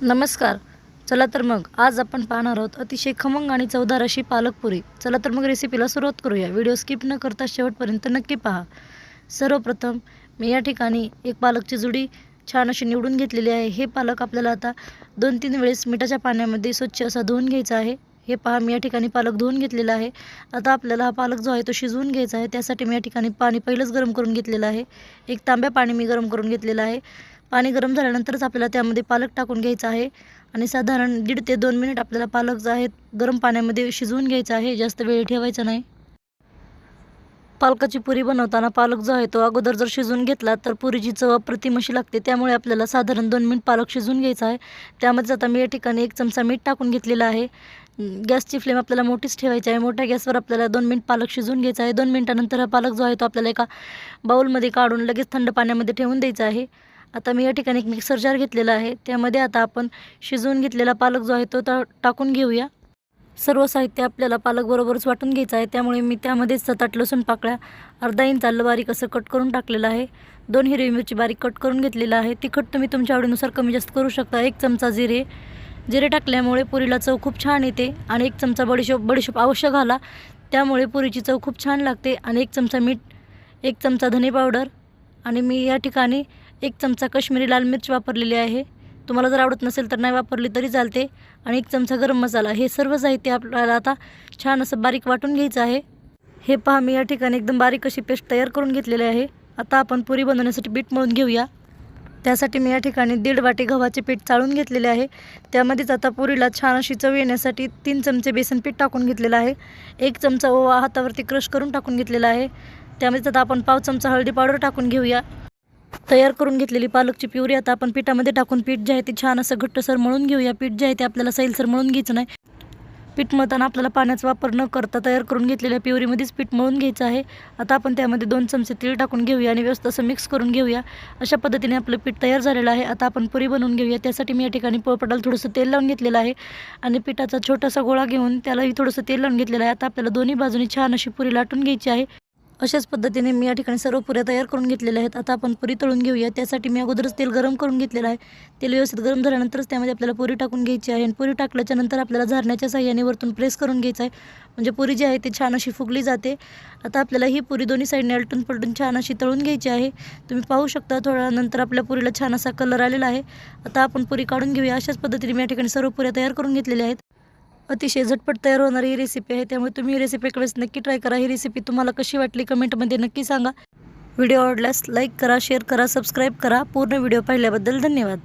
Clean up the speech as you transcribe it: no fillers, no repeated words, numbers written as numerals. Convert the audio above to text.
नमस्कार. चला तर मग आज आपण पाहणार आहोत अतिशय खमंग आणि चवदार अशी पालकपुरी. चला तर मग रेसिपीला सुरुवात करूया. व्हिडिओ स्किप न करता शेवटपर्यंत नक्की पहा. सर्वप्रथम मी या ठिकाणी एक पालकची जुडी छान अशी निवडून घेतलेली आहे. हे पालक आपल्याला आता 2-3 वेळेस मिठाच्या पाण्यामध्ये स्वच्छ असा धुवून घ्यायचा आहे. हे पहा, मी या ठिकाणी पालक धुवून घेतलेला आहे. आता आपल्याला हा पालक जो आहे तो शिजवून घ्यायचा आहे. त्यासाठी मी या ठिकाणी पाणी पहिलंच गरम करून घेतलेलं आहे. 1 तांब्या पाणी मी गरम करून घेतलेलं आहे. पाणी गरम झाल्यानंतरच आपल्याला त्यामध्ये पालक टाकून घ्यायचा आहे आणि साधारण 1.5 ते 2 मिनिट आपल्याला पालक जो आहे गरम पाण्यामध्ये शिजवून घ्यायचा आहे. जास्त वेळ ठेवायचा नाही. पालकाची पुरी बनवताना पालक जो आहे तो अगोदर जर शिजवून घेतला तर पुरीची चव अप्रतिम अशी लागते. त्यामुळे आपल्याला साधारण 2 मिनिट पालक शिजवून घ्यायचा आहे. त्यामध्ये आता मी या ठिकाणी 1 चमचा मीठ टाकून घेतलेला आहे. गॅसची फ्लेम आपल्याला मोठीच ठेवायची आहे. मोठ्या गॅसवर आपल्याला 2 मिनिट पालक शिजवून घ्यायचा आहे. 2 मिनिटानंतर हा पालक जो आहे तो आपल्याला एका बाउलमध्ये काढून लगेच थंड पाण्यामध्ये ठेवून द्यायचा आहे. आता मी या ठिकाणी एक मिक्सर जार घेतलेला आहे. त्यामध्ये आता आपण शिजवून घेतलेला पालक जो आहे तो टाकून घेऊया. सर्व साहित्य आपल्याला पालकबरोबरच वाटून घ्यायचं आहे. त्यामुळे मी त्यामध्ये 7-8 लसूण पाकळ्या, अर्धा इंच आलं बारीक असं कट करून टाकलेलं आहे. 2 हिरवी मिरची बारीक कट करून घेतलेला आहे. तिखट तुम्ही तुमच्या आवडीनुसार कमी जास्त करू शकता. 1 चमचा जिरे टाकल्यामुळे पुरीला चव खूप छान येते. आणि 1 चमचा बडीशोप अवश्य घाला, त्यामुळे पुरीची चव खूप छान लागते. आणि 1 चमचा मीठ, 1 चमचा धने पावडर आणि मी या ठिकाणी 1 चमचा काश्मीरी लाल मिर्च वापरलेली आहे. तुम्हाला जर आवडत नसेल तर नाही वापरली तरी चालते. आणि 1 चमचा गरम मसाला. हे सर्व साहित्य आपल्याला आता छान असं बारीक वाटून घ्यायचं आहे. हे पहा, मी या ठिकाणी एकदम बारीक अशी पेस्ट तयार करून घेतलेली आहे. आता आपण पुरी बनवण्यासाठी पीठ मळून घेऊया. त्यासाठी मी या ठिकाणी 1.5 वाटी गव्हाचे पीठ चाळून घेतलेले आहे. त्यामध्येच आता पुरीला छान अशी चव येण्यासाठी 3 चमचे बेसन पीठ टाकून घेतलेलं आहे. 1 चमचा ओवा हातावरती क्रश करून टाकून घेतलेला आहे. त्यामध्ये आता आपण पाव चमचा हळदी पावडर टाकून घेऊया. तयार करून घेतलेली पालकची प्युरी आता आपण पिठामध्ये टाकून पीठ जे आहे ते छान असं घट्टसर मळून घेऊया. पीठ जे आहे ते आपल्याला सैलसर मळून घ्यायचं नाही. पीठ मळताना आपल्याला पाण्याचा वापर न करता तयार करून घेतलेल्या प्युरीमध्येच पीठ मळून घ्यायचं आहे. आता आपण त्यामध्ये 2 चमचे तीळ टाकून घेऊया आणि व्यवस्थित असं मिक्स करून घेऊया. अशा पद्धतीने आपलं पीठ तयार झालेलं आहे. आता आपण पुरी बनवून घेऊया. त्यासाठी मी या ठिकाणी पोळपाटाला थोडंसं तेल लावून घेतलेलं आहे आणि पिठाचा छोटासा गोळा घेऊन त्यालाही थोडंसं तेल लावून घेतलेलं आहे. आता आपल्याला दोन्ही बाजूनी छान अशी पुरी लाटून घ्यायची आहे. अशाच पद्धतीने मी या ठिकाणी सर्व पुऱ्या तयार करून घेतलेल्या आहेत. आता आपण पुरी तळून घेऊया. त्यासाठी मी अगोदरच तेल गरम करून घेतलेलं आहे. तेल व्यवस्थित गरम झाल्यानंतरच त्यामध्ये आपल्याला पुरी टाकून घ्यायची आहे. आणि पुरी टाकल्याच्या नंतर आपल्याला झारण्याच्या साहाय्याने वरतून प्रेस करून घ्यायचं आहे. म्हणजे पुरी जी आहे ती छान अशी फुगली जाते. आता आपल्याला ही पुरी दोन्ही साईडने आलटून पलटून छान अशी तळून घ्यायची आहे. तुम्ही पाहू शकता थोड्या नंतर आपल्या पुरीला छान असा कलर आलेला आहे. आता आपण पुरी काढून घेऊया. अशाच पद्धतीने मी या ठिकाणी सर्व पुऱ्या तयार करून घेतलेल्या आहेत. अतिशय झटपट तयार होणारी ही रेसिपी आहे. त्यामुळे तुम्ही ही रेसिपी एक वेळेस नक्की ट्राय करा. ही रेसिपी तुम्हाला कशी वाटली कमेंटमध्ये नक्की सांगा. व्हिडिओ आवडल्यास लाईक करा, शेअर करा, सबस्क्राईब करा. पूर्ण व्हिडिओ पाहिल्याबद्दल धन्यवाद.